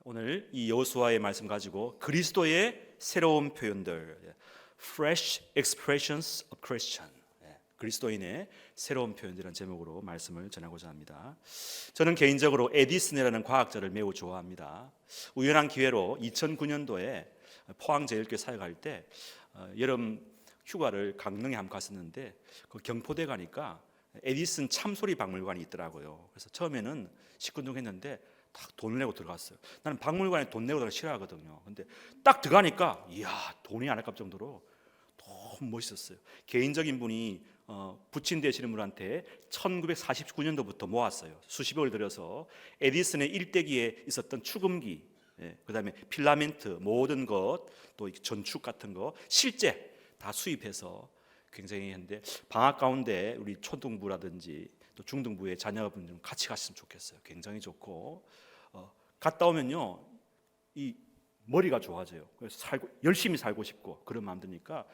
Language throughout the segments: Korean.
오늘 이 여호수아의 말씀 가지고 그리스도의 새로운 표현들, Fresh Expressions of Christian, 그리스도인의 새로운 표현들이라는 제목으로 말씀을 전하고자 합니다. 저는 개인적으로 에디슨이라는 과학자를 매우 좋아합니다. 우연한 기회로 2009년도에 포항제일교회 사역할 때 여름 휴가를 강릉에 한번 갔었는데 그 경포대 가니까 에디슨 참소리 박물관이 있더라고요. 그래서 처음에는 시큰둥했는데 딱 돈을 내고 들어갔어요. 나는 박물관에 돈 내고 들어가는 거 싫어하거든요. 근데 딱 들어가니까 이야, 돈이 안 아깝 정도로 너무 멋있었어요. 개인적인 분이 부친 되시는 분한테 1949년도부터 모았어요. 수십억을 들여서 에디슨의 일대기에 있었던 축음기, 그다음에 필라멘트, 모든 것, 또 전축 같은 거 실제 다 수입해서 굉장히 했는데 방학 가운데 우리 초등부라든지 또 중등부의 자녀분 좀 같이 갔으면 좋겠어요. 굉장히 좋고 갔다 오면요 이 머리가 좋아져요. 그래서 열심히 살고 싶고 그런 마음 드니까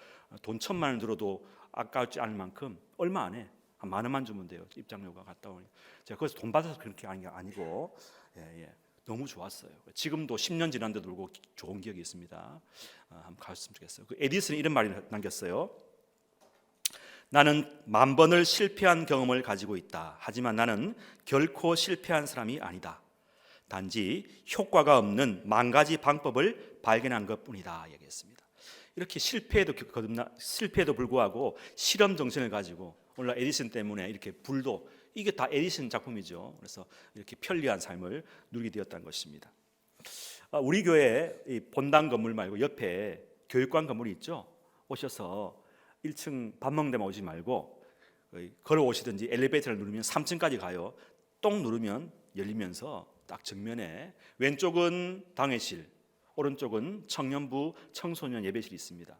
돈 1,000만 원 들어도 아깝지 않을 만큼 얼마 안 해. 한 10,000원만 주면 돼요. 입장료가 갔다 오니. 제가 거기서 돈 받아서 그렇게 하는 게 아니고 너무 좋았어요. 지금도 10년 지난데도 불구하고 좋은 기억이 있습니다. 한번 갔으면 좋겠어요. 그 에디슨이 이런 말을 남겼어요. 나는 10,000번을 실패한 경험을 가지고 있다. 하지만 나는 결코 실패한 사람이 아니다. 단지 효과가 없는 10,000가지 방법을 발견한 것뿐이다. 얘기했습니다. 이렇게 실패에도 불구하고 실험 정신을 가지고 오늘 에디슨 때문에 이렇게 불도 이게 다 에디슨 작품이죠. 그래서 이렇게 편리한 삶을 누리게 되었다는 것입니다. 우리 교회 이 본당 건물 말고 옆에 교육관 건물이 있죠. 오셔서 1층 밥 먹는 데만 오지 말고 걸어오시든지 엘리베이터를 누르면 3층까지 가요. 똥 누르면 열리면서 딱 정면에 왼쪽은 당회실, 오른쪽은 청년부 청소년 예배실이 있습니다.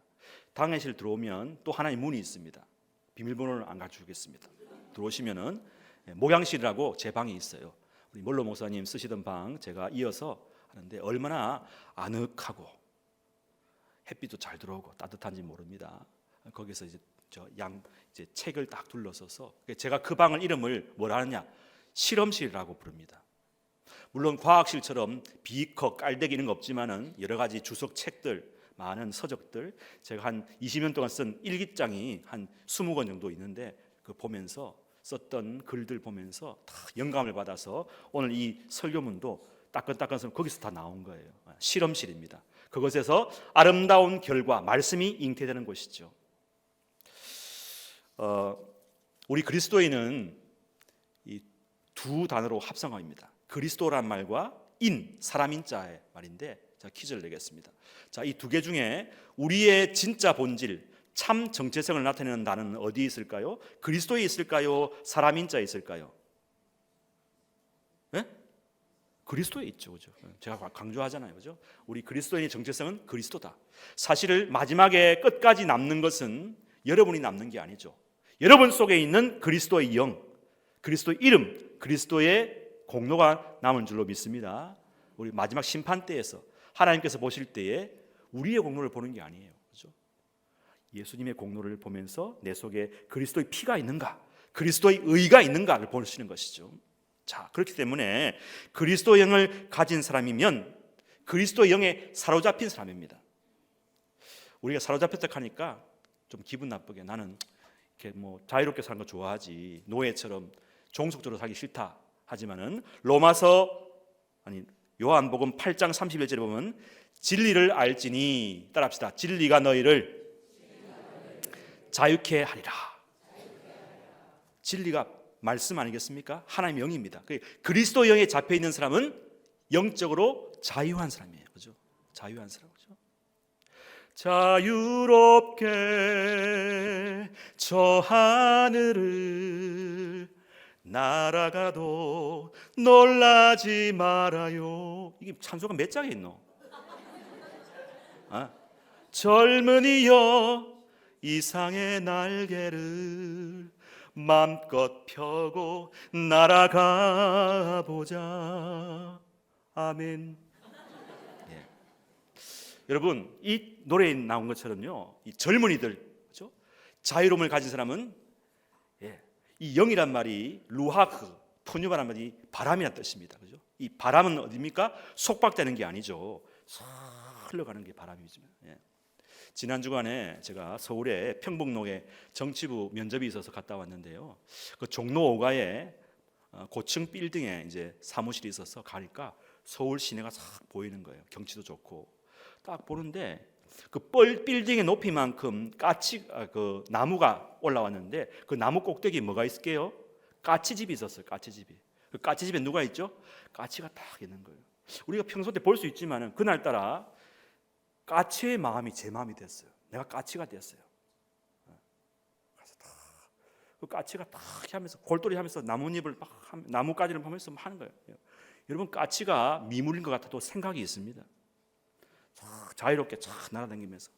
당회실 들어오면 또 하나의 문이 있습니다. 비밀번호를 안 가르쳐주겠습니다. 들어오시면은 목양실이라고 제 방이 있어요. 우리 몰로 목사님 쓰시던 방 제가 이어서 하는데 얼마나 아늑하고 햇빛도 잘 들어오고 따뜻한지 모릅니다. 거기서 이제 책을 딱 둘러서서 제가 그 방을 이름을 뭐라 하느냐 실험실이라고 부릅니다. 물론 과학실처럼 비커 깔대기 이런 거 없지만은 여러 가지 주석 책들 많은 서적들 제가 한 20년 동안 쓴 일기장이 한 20권 정도 있는데 그 보면서 썼던 글들 보면서 다 영감을 받아서 오늘 이 설교문도 따끈따끈해서 거기서 다 나온 거예요. 실험실입니다. 그것에서 아름다운 결과 말씀이 잉태되는 곳이죠. 우리 그리스도인은 이 두 단어로 합성어입니다. 그리스도란 말과 사람인 자의 말인데 자 퀴즈를 내겠습니다. 자, 이 두 개 중에 우리의 진짜 본질, 참 정체성을 나타내는 단어는 어디에 있을까요? 그리스도에 있을까요? 사람인 자에 있을까요? 네? 그리스도에 있죠, 그죠? 제가 강조하잖아요, 그죠? 우리 그리스도인의 정체성은 그리스도다. 사실을 마지막에 끝까지 남는 것은 여러분이 남는 게 아니죠. 여러분 속에 있는 그리스도의 영, 그리스도의 이름, 그리스도의 공로가 남은 줄로 믿습니다. 우리 마지막 심판 때에서 하나님께서 보실 때에 우리의 공로를 보는 게 아니에요, 그죠? 예수님의 공로를 보면서 내 속에 그리스도의 피가 있는가, 그리스도의 의가 있는가를 보시는 것이죠. 자, 그렇기 때문에 그리스도의 영을 가진 사람이면 그리스도의 영에 사로잡힌 사람입니다. 우리가 사로잡혔다 하니까 좀 기분 나쁘게 나는 이렇게 뭐 자유롭게 사는 거 좋아하지 노예처럼 종속적으로 살기 싫다 하지만은 요한복음 8장 31절에 보면 진리를 알지니 따라합시다. 진리가 너희를 자유케 하리라. 진리가 말씀 아니겠습니까? 하나님의 영입니다. 그리스도 영에 잡혀 있는 사람은 영적으로 자유한 사람이에요. 그죠? 자유한 사람. 그죠? 자유롭게 저 하늘을 날아가도 놀라지 말아요. 이게 찬송가 몇 장에 있노? 젊은이여 이상의 날개를 맘껏 펴고 날아가 보자. 아멘. 여러분 이 노래에 나온 것처럼요, 이 젊은이들, 그렇죠? 자유로움을 가진 사람은 이 영이란 말이 루하크, 푸뉴바란 말이 바람이란 뜻입니다, 그죠? 이 바람은 어디입니까? 속박되는 게 아니죠. 싹 흘러가는 게 바람이죠. 예. 지난 주간에 제가 서울의 평북로에 정치부 면접이 있어서 갔다 왔는데요. 그 종로 5가에 고층 빌딩에 이제 사무실이 있어서 가니까 서울 시내가 싹 보이는 거예요. 경치도 좋고 딱 보는데 그 빌딩의 높이만큼 그 나무가 올라왔는데 그 나무 꼭대기에 뭐가 있을게요? 까치집이 있었어요. 까치집이. 그 까치집에 누가 있죠? 까치가 딱 있는 거예요. 우리가 평소 때 볼 수 있지만은 그날따라 까치의 마음이 제 마음이 됐어요. 내가 까치가 됐어요. 그래서 그 까치가 딱 하면서 골똘히 하면서 나뭇잎을 막 나뭇가지를 보면서 하는 거예요. 여러분 까치가 미물인 것 같아도 생각이 있습니다. 자유롭게 쫙 날아다니면서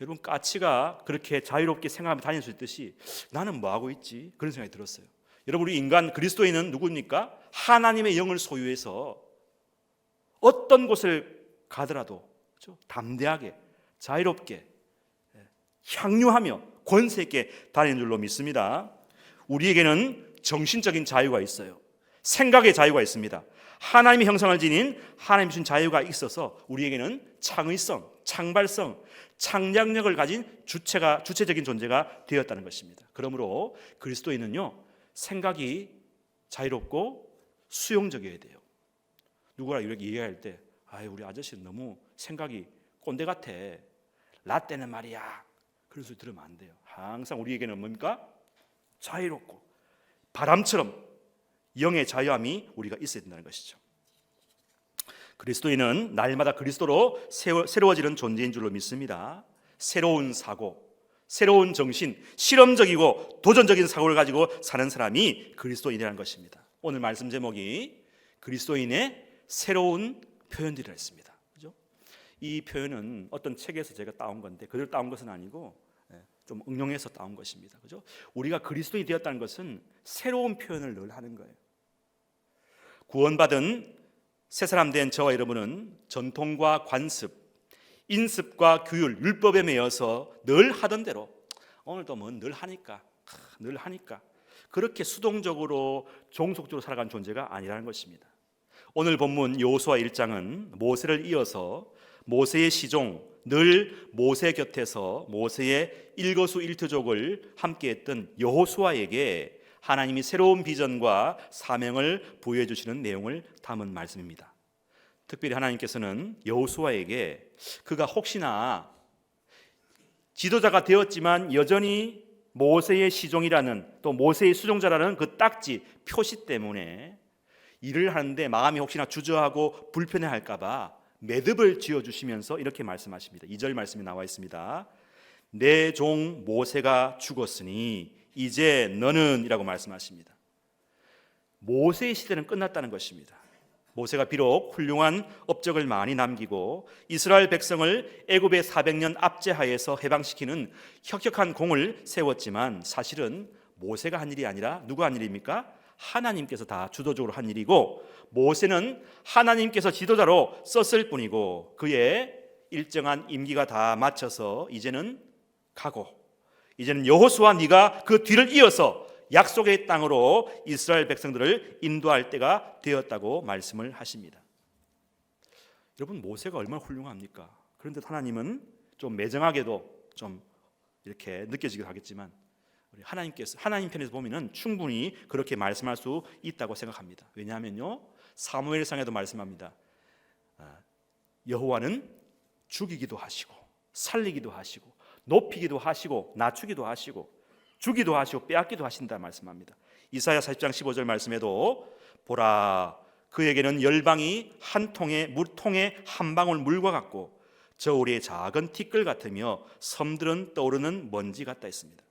여러분 까치가 그렇게 자유롭게 생각하며 다닐 수 있듯이 나는 뭐 하고 있지? 그런 생각이 들었어요. 여러분 우리 인간 그리스도인은 누구입니까? 하나님의 영을 소유해서 어떤 곳을 가더라도 그렇죠? 담대하게 자유롭게 향유하며 권세 있게 다니는 줄로 믿습니다. 우리에게는 정신적인 자유가 있어요. 생각의 자유가 있습니다. 하나님의 형상을 지닌 하나님 주신 자유가 있어서 우리에게는 창의성, 창발성, 창작력을 가진 주체적인 존재가 되었다는 것입니다. 그러므로 그리스도인은요 생각이 자유롭고 수용적이어야 돼요. 누구랑 이렇게 얘기할 때 우리 아저씨는 너무 생각이 꼰대 같아. 라떼는 말이야. 그런 소리 들으면 안 돼요. 항상 우리에게는 뭡니까? 자유롭고 바람처럼 영의 자유함이 우리가 있어야 된다는 것이죠. 그리스도인은 날마다 그리스도로 새로워지는 존재인 줄로 믿습니다. 새로운 사고, 새로운 정신, 실험적이고 도전적인 사고를 가지고 사는 사람이 그리스도인이라는 것입니다. 오늘 말씀 제목이 그리스도인의 새로운 표현들이라 했습니다. 그죠? 이 표현은 어떤 책에서 제가 따온 건데 그대로 따온 것은 아니고 좀 응용해서 따온 것입니다. 그죠? 우리가 그리스도인이 되었다는 것은 새로운 표현을 늘 하는 거예요. 구원받은 새 사람 된 저와 여러분은 전통과 관습, 인습과 규율, 율법에 매여서 늘 하던 대로 오늘도 뭐 늘 하니까 그렇게 수동적으로 종속적으로 살아간 존재가 아니라는 것입니다. 오늘 본문 여호수아 1장은 모세를 이어서 모세의 시종, 늘 모세 곁에서 모세의 일거수일투족을 함께했던 여호수아에게 하나님이 새로운 비전과 사명을 부여해 주시는 내용을 담은 말씀입니다. 특별히 하나님께서는 여호수아에게 그가 혹시나 지도자가 되었지만 여전히 모세의 시종이라는 또 모세의 수종자라는 그 딱지 표시 때문에 일을 하는데 마음이 혹시나 주저하고 불편해할까 봐 매듭을 지어주시면서 이렇게 말씀하십니다. 2절 말씀이 나와 있습니다. 내 종 모세가 죽었으니 이제 너는 이라고 말씀하십니다. 모세의 시대는 끝났다는 것입니다. 모세가 비록 훌륭한 업적을 많이 남기고 이스라엘 백성을 애굽의 400년 압제하에서 해방시키는 혁혁한 공을 세웠지만 사실은 모세가 한 일이 아니라 누가 한 일입니까? 하나님께서 다 주도적으로 한 일이고 모세는 하나님께서 지도자로 썼을 뿐이고 그의 일정한 임기가 다 마쳐서 이제는 가고 이제는 여호수아 네가 그 뒤를 이어서 약속의 땅으로 이스라엘 백성들을 인도할 때가 되었다고 말씀을 하십니다. 여러분 모세가 얼마나 훌륭합니까? 그런데 하나님은 좀 매정하게도 좀 이렇게 느껴지기도 하겠지만 하나님 편에서 보면은 충분히 그렇게 말씀할 수 있다고 생각합니다. 왜냐하면요 사무엘상에도 말씀합니다. 여호와는 죽이기도 하시고 살리기도 하시고 높이기도 하시고 낮추기도 하시고 주기도 하시고 빼앗기도 하신다 말씀합니다. 이사야 40장 15절 말씀에도 보라 그에게는 열방이 한 통의 물통에 한 방울 물과 같고 저울의 작은 티끌 같으며 섬들은 떠오르는 먼지 같다 했습니다.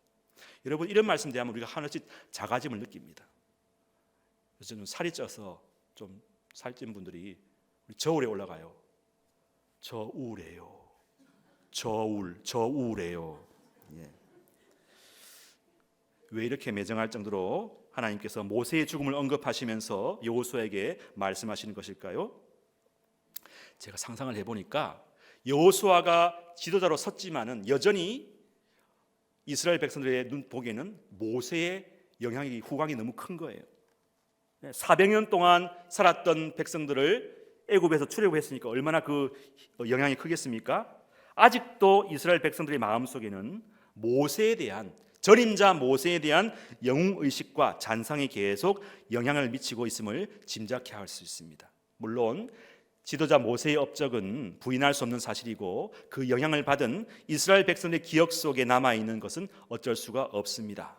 여러분 이런 말씀 대하면 우리가 하나씩 자가짐을 느낍니다. 그래서 좀 살이 쪄서 좀 살찐 분들이 우리 저울에 올라가요. 저 우울해요. 저 우울해요. 예. 왜 이렇게 매정할 정도로 하나님께서 모세의 죽음을 언급하시면서 여호수아에게 말씀하시는 것일까요? 제가 상상을 해보니까 여호수아가 지도자로 섰지만은 여전히 이스라엘 백성들의 눈 보기에는 모세의 영향이 후광이 너무 큰 거예요. 400년 동안 살았던 백성들을 애굽에서 출애굽했으니까 얼마나 그 영향이 크겠습니까? 아직도 이스라엘 백성들의 마음속에는 모세에 대한, 전임자 모세에 대한 영웅의식과 잔상이 계속 영향을 미치고 있음을 짐작해 할 수 있습니다. 물론 지도자 모세의 업적은 부인할 수 없는 사실이고 그 영향을 받은 이스라엘 백성의 기억 속에 남아있는 것은 어쩔 수가 없습니다.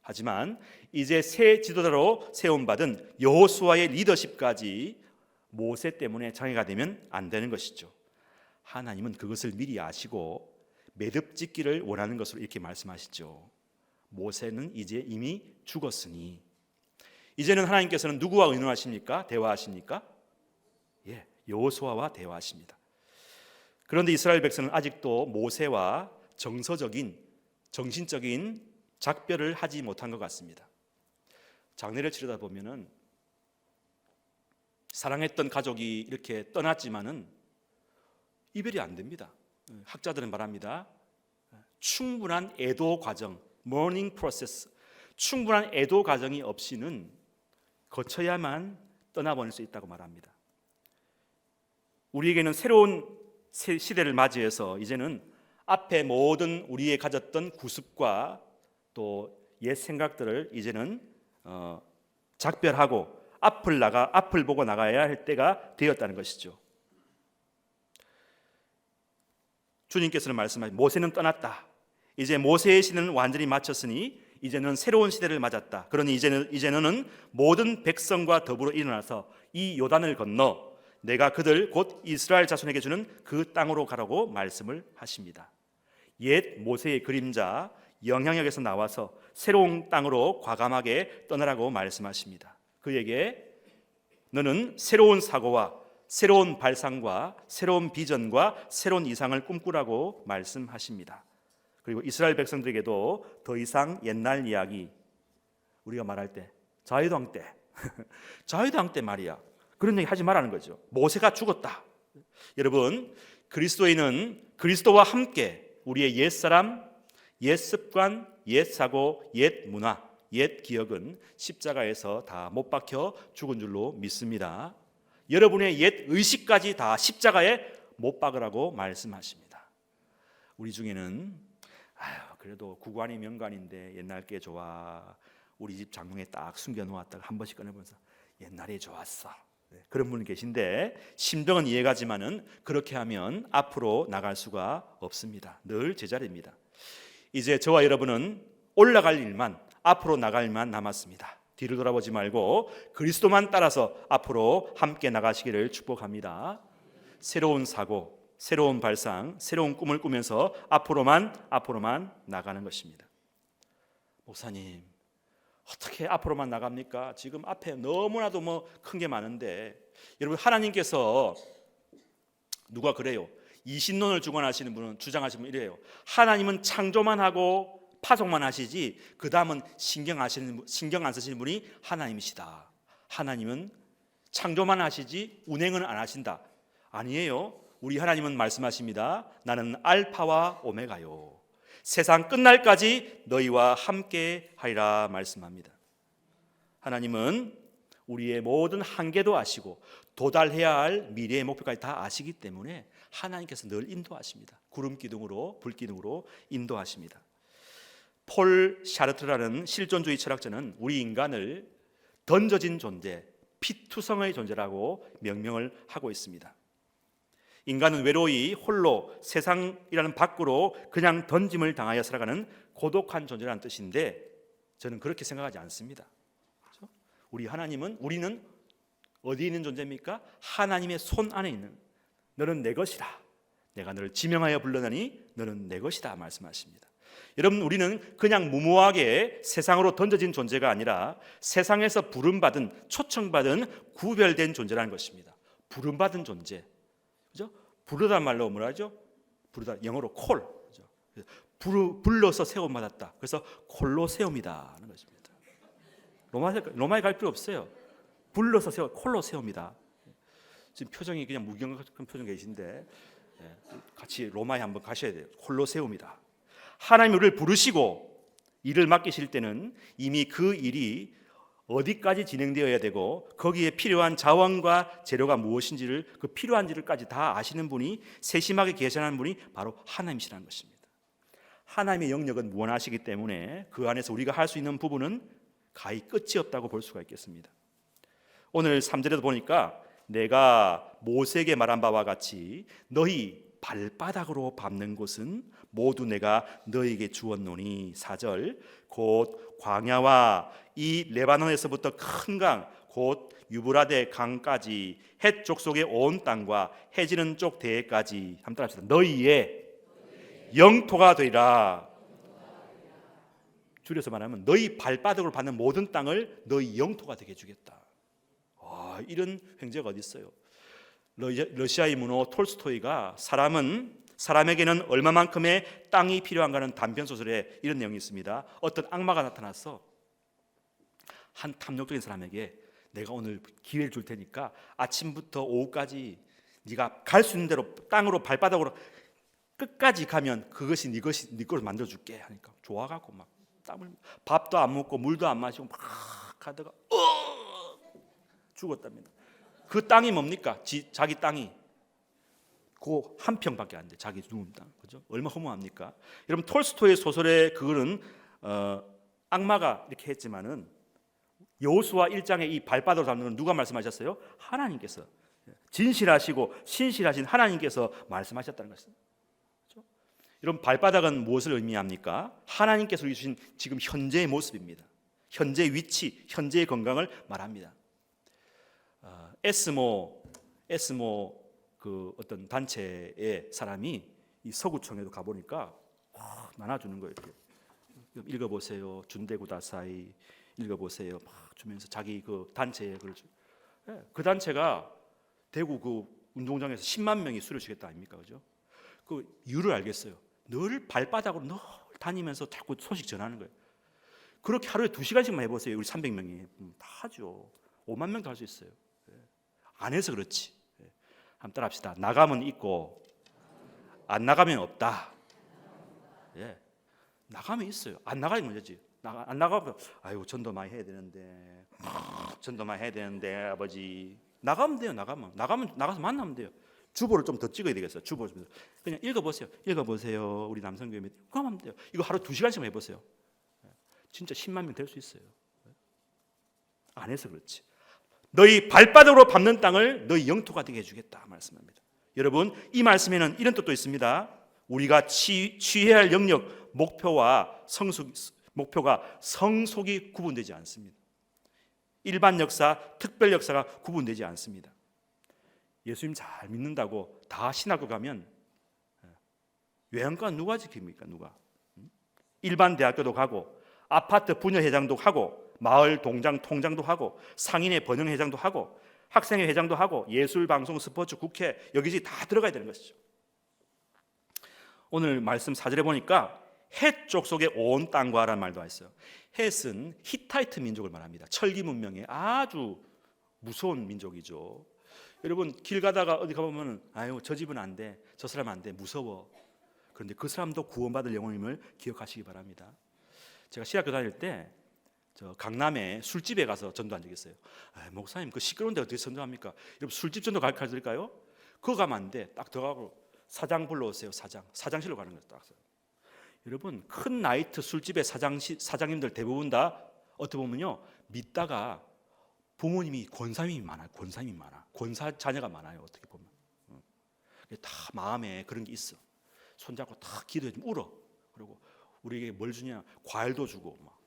하지만 이제 새 지도자로 세움받은 여호수아의 리더십까지 모세 때문에 장애가 되면 안 되는 것이죠. 하나님은 그것을 미리 아시고 매듭 짓기를 원하는 것으로 이렇게 말씀하시죠. 모세는 이제 이미 죽었으니 이제는 하나님께서는 누구와 의논하십니까? 대화하십니까? 여호수아와 대화하십니다. 그런데 이스라엘 백성은 아직도 모세와 정서적인, 정신적인 작별을 하지 못한 것 같습니다. 장례를 치르다 보면은 사랑했던 가족이 이렇게 떠났지만은 이별이 안 됩니다. 학자들은 말합니다. 충분한 애도 과정, mourning process, 충분한 애도 과정이 없이는 거쳐야만 떠나보낼 수 있다고 말합니다. 우리에게는 새로운 시대를 맞이해서 이제는 앞에 모든 우리의 가졌던 구습과 또 옛 생각들을 이제는 작별하고 앞을 보고 나가야 할 때가 되었다는 것이죠. 주님께서는 말씀하신 모세는 떠났다. 이제 모세의 시대는 완전히 마쳤으니 이제는 새로운 시대를 맞았다. 그러니 이제는 모든 백성과 더불어 일어나서 이 요단을 건너 내가 그들 곧 이스라엘 자손에게 주는 그 땅으로 가라고 말씀을 하십니다. 옛 모세의 그림자 영향력에서 나와서 새로운 땅으로 과감하게 떠나라고 말씀하십니다. 그에게 너는 새로운 사고와 새로운 발상과 새로운 비전과 새로운 이상을 꿈꾸라고 말씀하십니다. 그리고 이스라엘 백성들에게도 더 이상 옛날 이야기, 우리가 말할 때 자유당 때 자유당 때 말이야, 그런 얘기 하지 말라는 거죠. 모세가 죽었다. 여러분, 그리스도인은 그리스도와 함께 우리의 옛사람, 옛습관, 옛사고, 옛문화, 옛 기억은 십자가에서 다 못 박혀 죽은 줄로 믿습니다. 여러분의 옛 의식까지 다 십자가에 못 박으라고 말씀하십니다. 우리 중에는 그래도 구관이 명관인데 옛날 게 좋아, 우리 집 장롱에 딱 숨겨놓았다가 한 번씩 꺼내보면서 옛날에 좋았어, 그런 분 계신데 심정은 이해가지만은 그렇게 하면 앞으로 나갈 수가 없습니다. 늘 제자리입니다. 이제 저와 여러분은 올라갈 일만, 앞으로 나갈 일만 남았습니다. 뒤를 돌아보지 말고 그리스도만 따라서 앞으로 함께 나가시기를 축복합니다. 새로운 사고, 새로운 발상, 새로운 꿈을 꾸면서 앞으로만 나가는 것입니다. 목사님, 어떻게 앞으로만 나갑니까? 지금 앞에 너무나도 큰 게 많은데. 여러분, 하나님께서 누가 그래요? 이신론을 주관하시는 분은, 주장하시는 분은 이래요. 하나님은 창조만 하고 파송만 하시지 그 다음은 신경 안 쓰시는 분이 하나님이시다. 하나님은 창조만 하시지 운행은 안 하신다. 아니에요. 우리 하나님은 말씀하십니다. 나는 알파와 오메가요, 세상 끝날까지 너희와 함께 하리라 말씀합니다. 하나님은 우리의 모든 한계도 아시고 도달해야 할 미래의 목표까지 다 아시기 때문에 하나님께서 늘 인도하십니다. 구름 기둥으로, 불 기둥으로 인도하십니다. 폴 샤르트라는 실존주의 철학자는 우리 인간을 던져진 존재, 피투성의 존재라고 명명을 하고 있습니다. 인간은 외로이 홀로 세상이라는 밖으로 그냥 던짐을 당하여 살아가는 고독한 존재라는 뜻인데, 저는 그렇게 생각하지 않습니다. 그렇죠? 우리는 어디에 있는 존재입니까? 하나님의 손 안에 있는, 너는 내 것이다, 내가 너를 지명하여 불러내니 너는 내 것이다 말씀하십니다. 여러분, 우리는 그냥 무모하게 세상으로 던져진 존재가 아니라 세상에서 부름받은, 초청받은, 구별된 존재라는 것입니다. 부름받은 존재, 그죠? 부르다 말로 뭐라 하죠? 부르다, 영어로 콜, 그죠? 불러서 세움 받았다. 그래서 콜로세움이다 하는 것입니다. 로마에 갈 필요 없어요. 불러서 세워, 콜로세움이다. 지금 표정이 그냥 무경각한 표정 계신데 같이 로마에 한번 가셔야 돼요. 콜로세움이다. 하나님 우리를 부르시고 일을 맡기실 때는 이미 그 일이 어디까지 진행되어야 되고 거기에 필요한 자원과 재료가 무엇인지를 그 필요한지를까지 다 아시는 분이 세심하게 계산하는 분이 바로 하나님이시라는 것입니다. 하나님의 영역은 무한하시기 때문에 그 안에서 우리가 할 수 있는 부분은 가히 끝이 없다고 볼 수가 있겠습니다. 오늘 3절에도 보니까 내가 모세에게 말한 바와 같이 너희 발바닥으로 밟는 곳은 모두 내가 너희에게 주었노니 4절 곧 광야와 이 레바논에서부터 큰 강 곧 유브라데 강까지 헷 족속의 온 땅과 해지는 쪽 대해까지 한번 따라합시다. 너희의 영토가 되리라. 줄여서 말하면 너희 발바닥으로 밟는 모든 땅을 너희 영토가 되게 해주겠다. 와, 이런 횡재가 어디 있어요? 러시아의 문호 톨스토이가 사람에게는 얼마만큼의 땅이 필요한가는 단편 소설에 이런 내용이 있습니다. 어떤 악마가 나타나서 한 탐욕적인 사람에게 내가 오늘 기회를 줄 테니까 아침부터 오후까지 네가 갈 수 있는 대로 땅으로 발바닥으로 끝까지 가면 그것이 네 것을 만들어줄게 하니까 좋아갖고 막 땀을 밥도 안 먹고 물도 안 마시고 막 가다가 죽었답니다. 그 땅이 뭡니까? 자기 땅이 그 한 평밖에 안 돼. 자기 누운 땅, 그죠? 얼마나 허무합니까? 여러분 톨스토이의 소설에 그거는 악마가 이렇게 했지만은 여호수아 1장에 이 발바닥으로 잡는 건 누가 말씀하셨어요? 하나님께서 진실하시고 신실하신 하나님께서 말씀하셨다는 것입니다. 그렇죠? 여러분 발바닥은 무엇을 의미합니까? 하나님께서 주신 지금 현재의 모습입니다. 현재 위치, 현재의 건강을 말합니다. 에스모 그 어떤 단체의 사람이 이 서구청에도 가보니까 나눠주는 거예요. 이렇게 읽어보세요. 준대구다사이 읽어보세요. 막 주면서 자기 그 단체에 그 단체가 대구 그 운동장에서 10만 명이 술을 쉬겠다 아닙니까, 그죠? 그 이유를 알겠어요. 늘 발바닥으로 늘 다니면서 자꾸 소식 전하는 거예요. 그렇게 하루에 2시간씩만 해보세요. 우리 300명이 다 하죠. 5만 명도 할 수 있어요. 안 해서 그렇지. 한번 따라합시다. 나가면 있고 안 나가면 없다. 예, 나가면 있어요. 안 나가면 문제지. 안 나가면 아이고 전도 많이 해야 되는데 전도 많이 해야 되는데 아버지 나가면 돼요. 나가면 나가서 만나면 돼요. 주보를 좀 더 찍어야 되겠어요. 주보 그냥 읽어보세요. 우리 남성교회 그럼 하면 돼요. 이거 하루 2시간씩만 해보세요. 진짜 10만 명 될 수 있어요. 안 해서 그렇지. 너희 발바닥으로 밟는 땅을 너희 영토가 되게 해주겠다 말씀합니다. 여러분 이 말씀에는 이런 뜻도 있습니다. 우리가 취해야 할 영역 목표가 성속이 구분되지 않습니다. 일반 역사, 특별 역사가 구분되지 않습니다. 예수님 잘 믿는다고 다 신학교 가면 외양간 누가 지킵니까? 누가? 일반 대학교도 가고 아파트 분여회장도 하고 마을 동장 통장도 하고 상인회 번영회장도 하고 학생회 회장도 하고 예술방송 스포츠 국회 여기저기 다 들어가야 되는 것이죠. 오늘 말씀 4절에 보니까 헷 족속의 온 땅과 라는 말도 있어요. 헷은 히타이트 민족을 말합니다. 철기 문명의 아주 무서운 민족이죠. 여러분 길 가다가 어디 가보면 아유 저 집은 안 돼, 저 사람 안 돼, 무서워. 그런데 그 사람도 구원받을 영혼임을 기억하시기 바랍니다. 제가 신학교 다닐 때 저 강남에 술집에 가서 전도한 적이 있어요. 목사님 그 시끄러운데 어떻게 전도합니까? 여러분 술집 전도 가르쳐드릴까요? 그거 가면 안 돼. 딱 들어가고 사장 불러오세요. 사장실로 가는 거예요. 딱. 여러분 큰 나이트 술집의 사장님들 대부분 다 어떻게 보면요 믿다가 부모님이 권사님이 많아요. 권사 자녀가 많아요. 어떻게 보면 다 마음에 그런 게 있어. 손잡고 다 기도해 좀 울어. 그리고 우리에게 뭘 주냐? 과일도 주고 막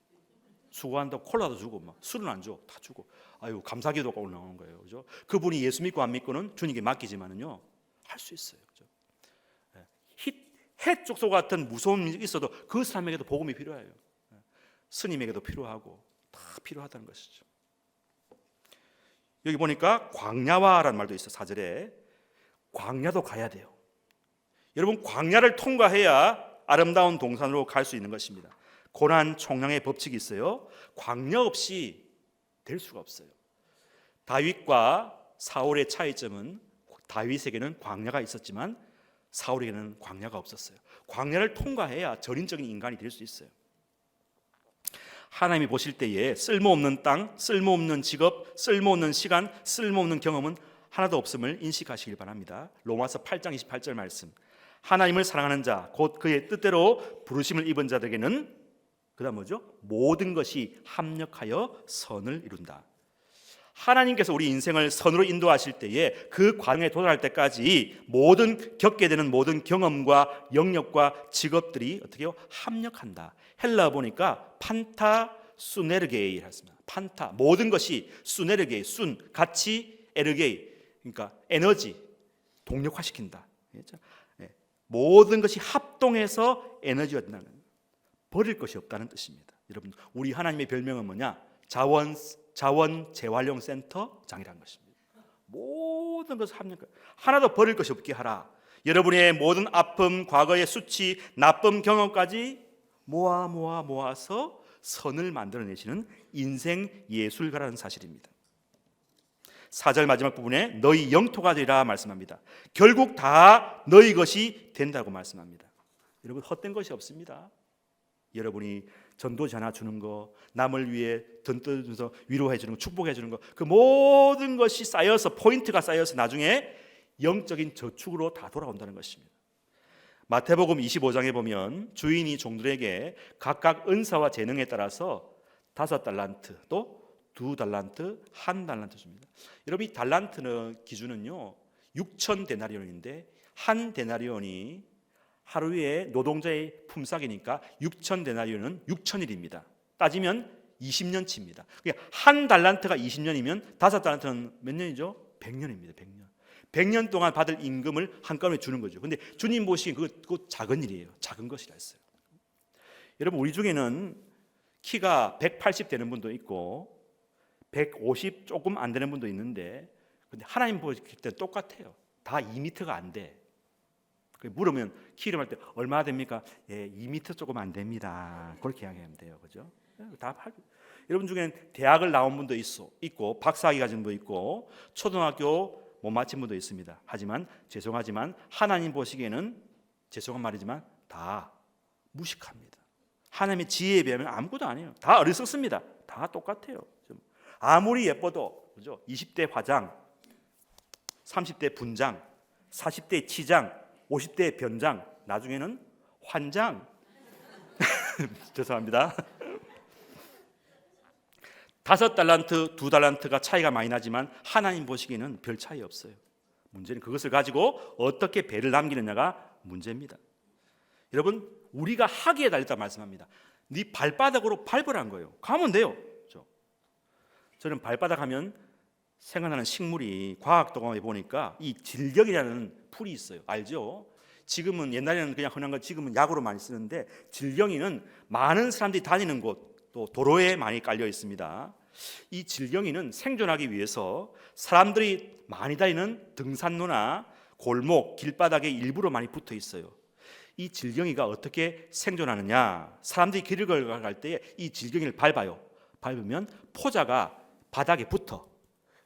수고한다고 콜라도 주고 막 술은 안 줘. 다 주고. 아유 감사기도가 올라오는 거예요. 그죠? 그분이 예수 믿고 안 믿고는 주님께 맡기지만은요 할 수 있어요. 그죠? 헷 족속 같은 무서운 일이 있어도 그 사람에게도 복음이 필요해요. 스님에게도 필요하고 다 필요하다는 것이죠. 여기 보니까 광야와라는 말도 있어. 4절에 광야도 가야 돼요. 여러분 광야를 통과해야 아름다운 동산으로 갈 수 있는 것입니다. 고난 총량의 법칙이 있어요. 광야 없이 될 수가 없어요. 다윗과 사울의 차이점은 다윗에게는 광야가 있었지만 사울에게는 광야가 없었어요. 광야를 통과해야 전인적인 인간이 될 수 있어요. 하나님이 보실 때에 쓸모없는 땅, 쓸모없는 직업, 쓸모없는 시간, 쓸모없는 경험은 하나도 없음을 인식하시길 바랍니다. 로마서 8장 28절 말씀. 하나님을 사랑하는 자, 곧 그의 뜻대로 부르심을 입은 자들에게는 그다음 뭐죠? 모든 것이 합력하여 선을 이룬다. 하나님께서 우리 인생을 선으로 인도하실 때에 그 과정에 도달할 때까지 겪게 되는 모든 경험과 영역과 직업들이 어떻게 해요? 합력한다. 헬라어 보니까 판타 수네르게이 했습니다. 판타, 모든 것이 수네르게이, 순, 같이 에르게이, 그러니까 에너지, 동력화시킨다. 그렇죠? 모든 것이 합동해서 에너지가 된다는, 버릴 것이 없다는 뜻입니다. 여러분, 우리 하나님의 별명은 뭐냐? 자원 재활용 센터장이라는 것입니다. 모든 것을 합력, 하나도 버릴 것이 없게 하라. 여러분의 모든 아픔, 과거의 수치, 나쁜 경험까지 모아서 선을 만들어내시는 인생 예술가라는 사실입니다. 4절 마지막 부분에 너희 영토가 되리라 말씀합니다. 결국 다 너희 것이 된다고 말씀합니다. 여러분, 헛된 것이 없습니다. 여러분이 전도지 하나 주는 거, 남을 위해 던져서 위로해 주는 거, 축복해 주는 거, 그 모든 것이 쌓여서, 포인트가 쌓여서 나중에 영적인 저축으로 다 돌아온다는 것입니다. 마태복음 25장에 보면 주인이 종들에게 각각 은사와 재능에 따라서 5달란트, 또 2달란트, 1달란트 줍니다. 여러분, 이 달란트는 기준은요 6,000데나리온인데 한 데나리온이 하루에 노동자의 품삯이니까 6,000데나리온은 6,000일입니다. 따지면 20년치입니다. 그러니까 한 달란트가 20년이면 5달란트는 몇 년이죠? 100년입니다. 100년. 100년 동안 받을 임금을 한꺼번에 주는 거죠. 근데 주님 보시기엔 그거 작은 일이에요. 작은 것이라 했어요. 여러분, 우리 중에는 키가 180 되는 분도 있고 150 조금 안 되는 분도 있는데, 근데 하나님 보실 때 똑같아요. 다 2m가 안 돼. 물으면 키를 할 때 얼마나 됩니까? 예, 2m 조금 안 됩니다. 그렇게 이야기하면 돼요. 그죠? 여러분 중에는 대학을 나온 분도 있고 박사학위 가진 분도 있고 초등학교 못 마친 분도 있습니다. 하지만 죄송하지만 하나님 보시기에는, 죄송한 말이지만 다 무식합니다. 하나님의 지혜에 비하면 아무것도 아니에요. 다 어리석습니다. 다 똑같아요. 아무리 예뻐도, 그죠? 20대 화장, 30대 분장, 40대 치장, 50대 변장, 나중에는 환장. 죄송합니다. 5달란트, 2달란트가 차이가 많이 나지만 하나님 보시기에는 별 차이 없어요. 문제는 그것을 가지고 어떻게 배를 남기느냐가 문제입니다. 여러분, 우리가 하기에 달렸다 말씀합니다. 네 발바닥으로 밟으라는 거예요. 가면 돼요. 저는 발바닥 하면 생각나는 식물이 과학도감에 보니까 이 질경이라는 풀이 있어요. 알죠? 지금은, 옛날에는 그냥 흔한 거, 지금은 약으로 많이 쓰는데, 질경이는 많은 사람들이 다니는 곳, 또 도로에 많이 깔려 있습니다. 이 질경이는 생존하기 위해서 사람들이 많이 다니는 등산로나 골목, 길바닥에 일부러 많이 붙어 있어요. 이 질경이가 어떻게 생존하느냐? 사람들이 길을 걸어갈 때 이 질경이를 밟으면 포자가 바닥에 붙어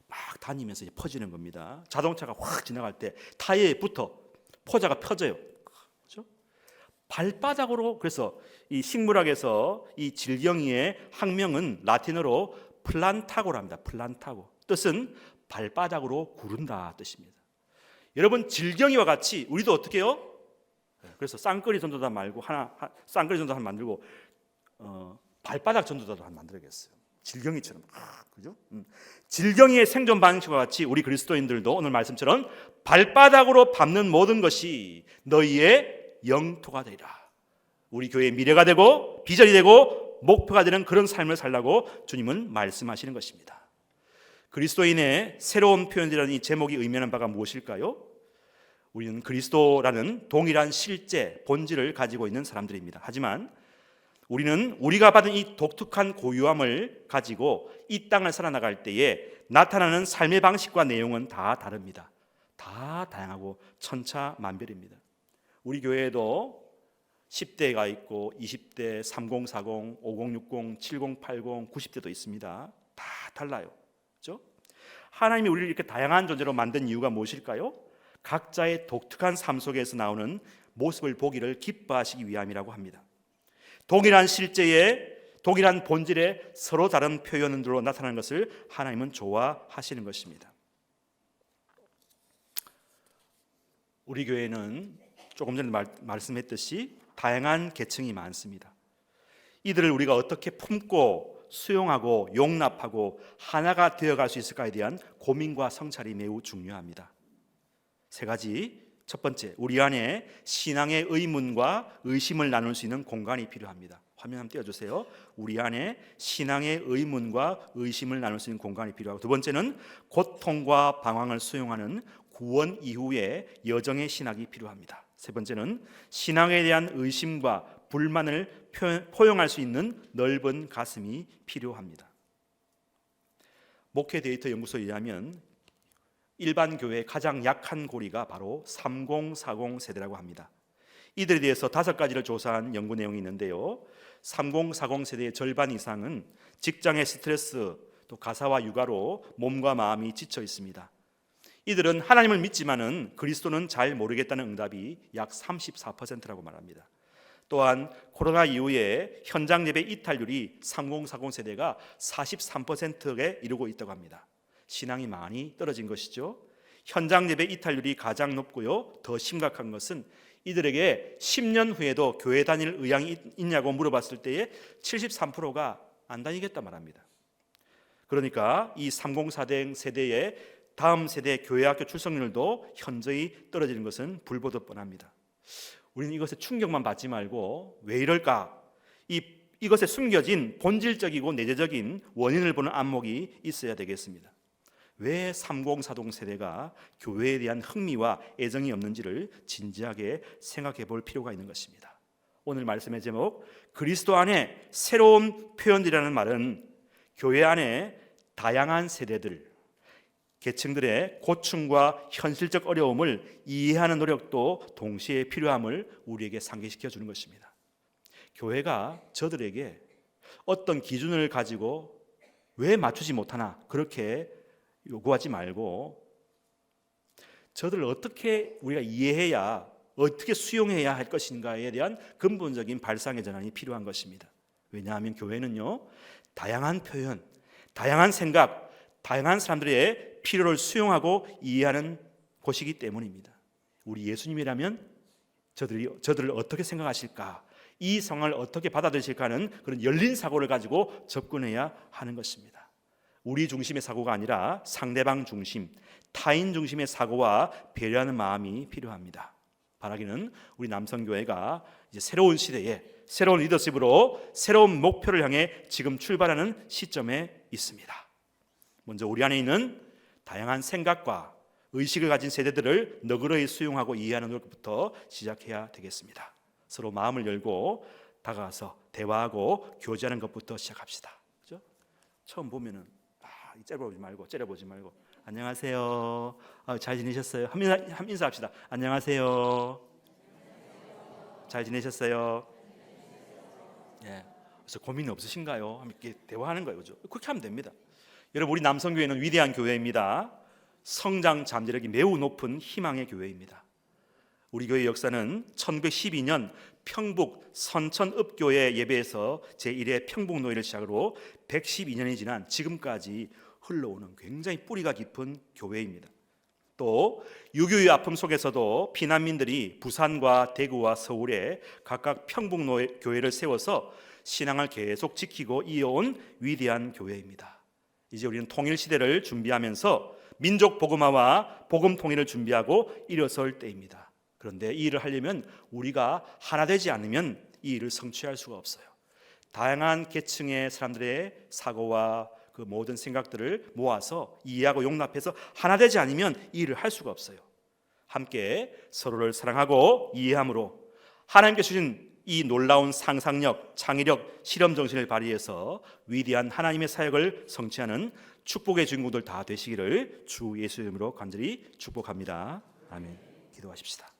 막 다니면서 이제 퍼지는 겁니다. 자동차가 확 지나갈 때 타이어에 붙어 포자가 펴져요. 그렇죠? 발바닥으로. 그래서 이 식물학에서 이 질경이의 학명은 라틴어로 플란타고랍니다. 플란타고. 뜻은 발바닥으로 구른다 뜻입니다. 여러분, 질경이와 같이 우리도 어떻게 해요? 그래서 쌍꺼리 전도단 말고 쌍꺼리 전도단 만들고 발바닥 전도단도 하나 만들어야겠어요. 질경이처럼. 그죠? 질경이의 생존 방식과 같이 우리 그리스도인들도 오늘 말씀처럼 발바닥으로 밟는 모든 것이 너희의 영토가 되리라. 우리 교회의 미래가 되고 비전이 되고 목표가 되는 그런 삶을 살라고 주님은 말씀하시는 것입니다. 그리스도인의 새로운 표현이라는 이 제목이 의미하는 바가 무엇일까요? 우리는 그리스도라는 동일한 실제, 본질을 가지고 있는 사람들입니다. 하지만 우리는 우리가 받은 이 독특한 고유함을 가지고 이 땅을 살아나갈 때에 나타나는 삶의 방식과 내용은 다 다릅니다. 다 다양하고 천차만별입니다. 우리 교회에도 10대가 있고 20대, 3040, 5060, 7080, 90대도 있습니다. 다 달라요. 그렇죠? 하나님이 우리를 이렇게 다양한 존재로 만든 이유가 무엇일까요? 각자의 독특한 삶 속에서 나오는 모습을 보기를 기뻐하시기 위함이라고 합니다. 동일한 실제에 동일한 본질의 서로 다른 표현으로 나타나는 것을 하나님은 좋아하시는 것입니다. 우리 교회는 조금 전에 말씀했듯이 다양한 계층이 많습니다. 이들을 우리가 어떻게 품고 수용하고 용납하고 하나가 되어갈 수 있을까에 대한 고민과 성찰이 매우 중요합니다. 세 가지. 첫 번째, 우리 안에 신앙의 의문과 의심을 나눌 수 있는 공간이 필요합니다. 화면 한번 띄워주세요. 우리 안에 신앙의 의문과 의심을 나눌 수 있는 공간이 필요하고, 두 번째는 고통과 방황을 수용하는 구원 이후의 여정의 신학이 필요합니다. 세 번째는 신앙에 대한 의심과 불만을 포용할 수 있는 넓은 가슴이 필요합니다. 목회 데이터 연구소에 의하면 일반 교회의 가장 약한 고리가 바로 3040 세대라고 합니다. 이들에 대해서 5가지를 조사한 연구 내용이 있는데요, 3040 세대의 절반 이상은 직장의 스트레스, 또 가사와 육아로 몸과 마음이 지쳐 있습니다. 이들은 하나님을 믿지만은 그리스도는 잘 모르겠다는 응답이 약 34%라고 말합니다. 또한 코로나 이후에 현장 예배 이탈률이 3040 세대가 43%에 이르고 있다고 합니다. 신앙이 많이 떨어진 것이죠. 현장 예배 이탈률이 가장 높고요, 더 심각한 것은 이들에게 10년 후에도 교회 다닐 의향이 있냐고 물어봤을 때에 73%가 안 다니겠다 말합니다. 그러니까 이 3040 세대의 다음 세대 교회학교 출석률도 현저히 떨어지는 것은 불보듯 뻔합니다. 우리는 이것에 충격만 받지 말고 왜 이럴까? 이것에 숨겨진 본질적이고 내재적인 원인을 보는 안목이 있어야 되겠습니다. 왜 3040 세대가 교회에 대한 흥미와 애정이 없는지를 진지하게 생각해 볼 필요가 있는 것입니다. 오늘 말씀의 제목, 그리스도 안에 새로운 표현이라는 말은 교회 안에 다양한 세대들, 계층들의 고충과 현실적 어려움을 이해하는 노력도 동시에 필요함을 우리에게 상기시켜 주는 것입니다. 교회가 저들에게 어떤 기준을 가지고 왜 맞추지 못하나 그렇게 요구하지 말고, 저들을 어떻게 우리가 이해해야, 어떻게 수용해야 할 것인가에 대한 근본적인 발상의 전환이 필요한 것입니다. 왜냐하면 교회는요, 다양한 표현, 다양한 생각, 다양한 사람들의 필요를 수용하고 이해하는 곳이기 때문입니다. 우리 예수님이라면 저들을 어떻게 생각하실까, 이 상황을 어떻게 받아들이실까 하는 그런 열린 사고를 가지고 접근해야 하는 것입니다. 우리 중심의 사고가 아니라 상대방 중심, 타인 중심의 사고와 배려하는 마음이 필요합니다. 바라기는 우리 남성교회가 이제 새로운 시대에 새로운 리더십으로 새로운 목표를 향해 지금 출발하는 시점에 있습니다. 먼저 우리 안에 있는 다양한 생각과 의식을 가진 세대들을 너그러이 수용하고 이해하는 노력부터 시작해야 되겠습니다. 서로 마음을 열고 다가가서 대화하고 교제하는 것부터 시작합시다. 그렇죠? 처음 보면은 째려보지 말고 안녕하세요. 잘 지내셨어요? 한 인사합시다. 안녕하세요. 잘 지내셨어요? 예. 그래서 고민이 없으신가요? 함께 대화하는 거예요, 그죠? 그렇게 하면 됩니다. 여러분, 우리 남성교회는 위대한 교회입니다. 성장 잠재력이 매우 높은 희망의 교회입니다. 우리 교회 역사는 1912년 평북 선천읍교회 예배에서 제1회 평북노예를 시작으로 112년이 지난 지금까지 흘러오는 굉장히 뿌리가 깊은 교회입니다. 또 6.25의 아픔 속에서도 피난민들이 부산과 대구와 서울에 각각 평북노예교회를 세워서 신앙을 계속 지키고 이어온 위대한 교회입니다. 이제 우리는 통일시대를 준비하면서 민족 복음화와 복음 통일을 준비하고 일어설 때입니다. 그런데 이 일을 하려면 우리가 하나 되지 않으면 이 일을 성취할 수가 없어요. 다양한 계층의 사람들의 사고와 그 모든 생각들을 모아서 이해하고 용납해서 하나 되지 않으면 이 일을 할 수가 없어요. 함께 서로를 사랑하고 이해함으로 하나님께 주신 이 놀라운 상상력, 창의력, 실험 정신을 발휘해서 위대한 하나님의 사역을 성취하는 축복의 주인공들 다 되시기를 주 예수 이름으로 간절히 축복합니다. 아멘. 기도하십시다.